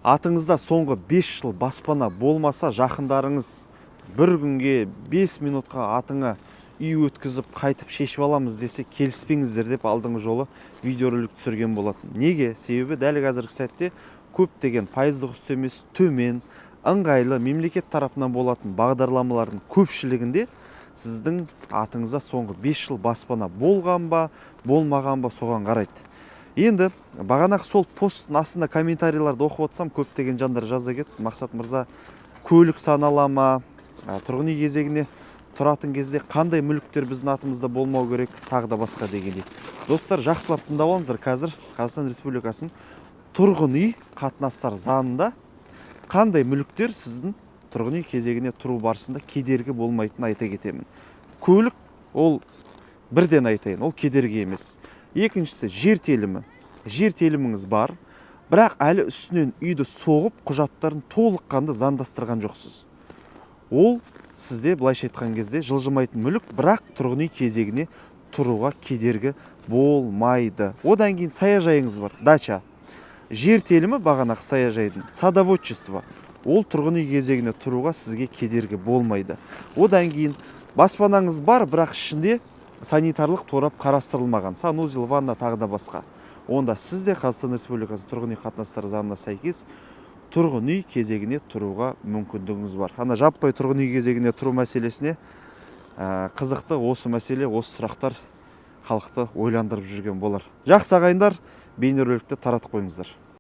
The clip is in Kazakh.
Атыңызда соңғы 5 жыл баспана болмаса, жақындарыңыз бір күнге 5 минутқа атыңа үй өткізіп қайтып шешіп аламыз десе, келіспеңіздер деп алдыңғы жолы видеоролик түсірген болатын. Неге? Себебі дәл қазіргі сәтте көптеген пайыздық үстемесі төмен, ыңғайлы мемлекет тарапынан болатын бағдарламалардың көпшілігінде сіздің атыңызда соңғы 5 жыл баспана болған ба, болмаған ба соған қарайды. Енді бағанағы сол посттың астында комментарийларды оқып отырсам, көптеген жандар жаза кетті. Мақсат мырза, көлік санала ма, тұрғын үй кезегіне тұратын кезде қандай мүліктер біздің атымызда болмау керек, тағы да басқа дегендей. Достар, жақсылап тыңдап алыңыздар. Қазір Қазақстан Республикасының тұрғын үй қатынастар заңында қандай мүліктер сіздің тұрғын үй кезегіне тұру барысында кедергі болмайтынын айта кетемін. Көлік, ол бірден айтайын, ол кедергі емес. Екіншісі, жер телімі. Жер теліміңіз бар, бірақ әлі үстінен үйді соғып, құжаттарын толыққанды заңдастырған жоқсыз. Ол сізде былайша айтқан кезде жылжымайтын мүлік, бірақ тұрғын үй кезегіне тұруға кедергі болмайды. Одан кейін саяжайыңыз бар, дача. Жер телімі бағанағы саяжайдың садоводчество. Ол тұрғын үй кезегіне тұруға сізге кедергі болмайды. Одан кейін баспанаңыз бар, бірақ ішінде санитарлық торап қарастырылмаған, санузел, ванна, тағы да басқа. Онда сізде Қазақстан Республикасы тұрғын үй қатынастары заңына сәйкес тұрғын үй кезегіне тұруға мүмкіндігіңіз бар. Ана жаппай тұрғын үй кезегіне тұру мәселесіне қызықты осы мәселе, осы сұрақтар халықты ойландырып жүрген болар. Жақсы ағайындар, бейнероликті таратып қойыңыздар.